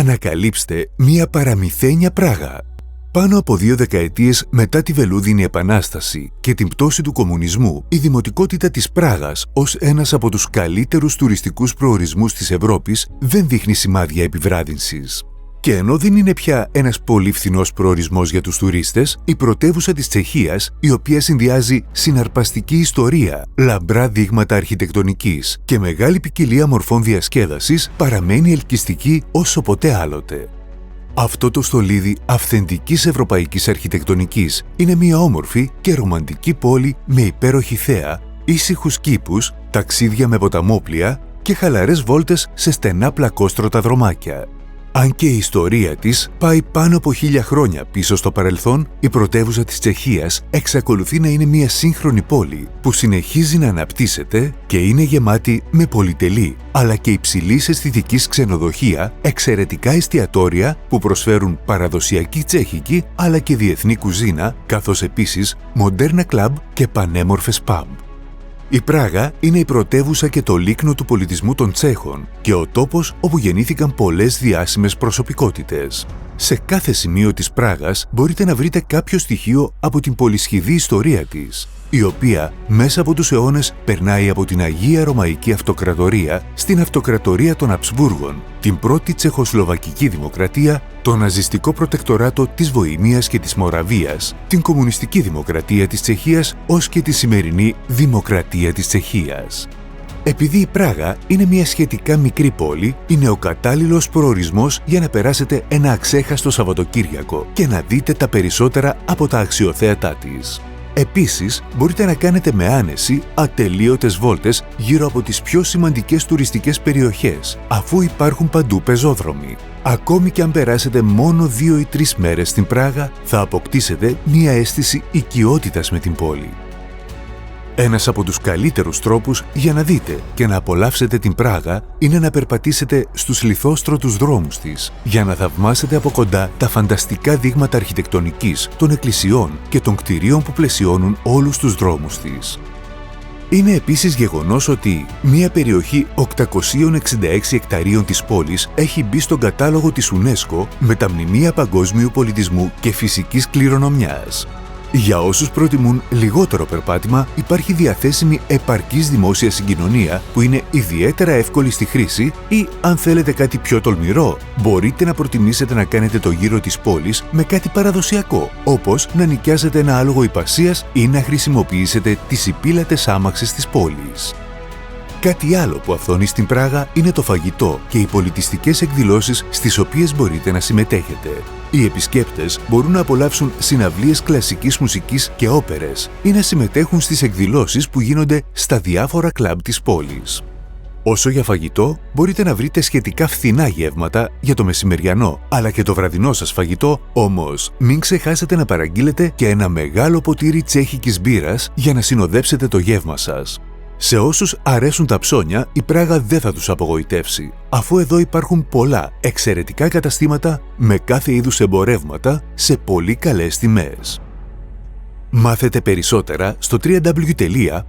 Ανακαλύψτε μία παραμυθένια Πράγα. Πάνω από 2 δεκαετίες μετά τη Βελούδινη Επανάσταση και την πτώση του κομμουνισμού, η δημοτικότητα της Πράγας ως ένας από τους καλύτερους τουριστικούς προορισμούς της Ευρώπης δεν δείχνει σημάδια επιβράδυνσης. Και ενώ δεν είναι πια ένας πολύ φθηνός προορισμός για τους τουρίστες, η πρωτεύουσα της Τσεχίας, η οποία συνδυάζει συναρπαστική ιστορία, λαμπρά δείγματα αρχιτεκτονικής και μεγάλη ποικιλία μορφών διασκέδασης, παραμένει ελκυστική όσο ποτέ άλλοτε. Αυτό το στολίδι αυθεντικής ευρωπαϊκής αρχιτεκτονικής είναι μια όμορφη και ρομαντική πόλη με υπέροχη θέα, ήσυχους κήπους, ταξίδια με ποταμόπλια και χαλαρές βόλτες σε στενά πλακόστρωτα δρομάκια. Αν και η ιστορία της πάει πάνω από 1000 χρόνια πίσω στο παρελθόν, η πρωτεύουσα της Τσεχίας εξακολουθεί να είναι μια σύγχρονη πόλη που συνεχίζει να αναπτύσσεται και είναι γεμάτη με πολυτελή αλλά και υψηλής αισθητικής ξενοδοχεία, εξαιρετικά εστιατόρια που προσφέρουν παραδοσιακή τσέχικη αλλά και διεθνή κουζίνα, καθώς επίσης μοντέρνα κλαμπ και πανέμορφες pub. Η Πράγα είναι η πρωτεύουσα και το λίκνο του πολιτισμού των Τσέχων και ο τόπος όπου γεννήθηκαν πολλές διάσημες προσωπικότητες. Σε κάθε σημείο της Πράγας μπορείτε να βρείτε κάποιο στοιχείο από την πολυσχηδή ιστορία της, η οποία μέσα από τους αιώνες περνάει από την Αγία Ρωμαϊκή Αυτοκρατορία στην Αυτοκρατορία των Αψβούργων, την πρώτη Τσεχοσλοβακική Δημοκρατία, το ναζιστικό προτεκτοράτο της Βοημίας και της Μοραβίας, την Κομμουνιστική Δημοκρατία της Τσεχίας ως και τη σημερινή Δημοκρατία της Τσεχίας. Επειδή η Πράγα είναι μια σχετικά μικρή πόλη, είναι ο κατάλληλος προορισμός για να περάσετε ένα αξέχαστο Σαββατοκύριακο και να δείτε τα περισσότερα από τα αξιοθέατά της. Επίσης, μπορείτε να κάνετε με άνεση ατελείωτες βόλτες γύρω από τις πιο σημαντικές τουριστικές περιοχές, αφού υπάρχουν παντού πεζόδρομοι. Ακόμη και αν περάσετε μόνο 2 ή 3 μέρες στην Πράγα, θα αποκτήσετε μια αίσθηση οικειότητας με την πόλη. Ένας από τους καλύτερους τρόπους για να δείτε και να απολαύσετε την Πράγα είναι να περπατήσετε στους λιθόστρωτους δρόμους της, για να θαυμάσετε από κοντά τα φανταστικά δείγματα αρχιτεκτονικής των εκκλησιών και των κτηρίων που πλαισιώνουν όλους τους δρόμους της. Είναι επίσης γεγονός ότι μια περιοχή 866 εκταρίων της πόλης έχει μπει στον κατάλογο της UNESCO με τα μνημεία παγκόσμιου πολιτισμού και φυσικής κληρονομιάς. Για όσους προτιμούν λιγότερο περπάτημα, υπάρχει διαθέσιμη επαρκής δημόσια συγκοινωνία που είναι ιδιαίτερα εύκολη στη χρήση ή, αν θέλετε κάτι πιο τολμηρό, μπορείτε να προτιμήσετε να κάνετε το γύρο της πόλης με κάτι παραδοσιακό, όπως να νοικιάσετε ένα άλογο ιππασίας ή να χρησιμοποιήσετε τις υπήλατες άμαξες της πόλης. Κάτι άλλο που αυθονεί στην Πράγα είναι το φαγητό και οι πολιτιστικές εκδηλώσεις στις οποίες μπορείτε να συμμετέχετε. Οι επισκέπτες μπορούν να απολαύσουν συναυλίες κλασικής μουσικής και όπερες ή να συμμετέχουν στις εκδηλώσεις που γίνονται στα διάφορα κλαμπ της πόλης. Όσο για φαγητό, μπορείτε να βρείτε σχετικά φθηνά γεύματα για το μεσημεριανό, αλλά και το βραδινό σας φαγητό, όμως μην ξεχάσετε να παραγγείλετε και ένα μεγάλο ποτήρι τσέχικης μπύρας για να συνοδέψετε το γεύμα σας. Σε όσους αρέσουν τα ψώνια, η Πράγα δεν θα τους απογοητεύσει, αφού εδώ υπάρχουν πολλά εξαιρετικά καταστήματα με κάθε είδους εμπορεύματα σε πολύ καλές τιμές. Μάθετε περισσότερα στο www.prag.fm.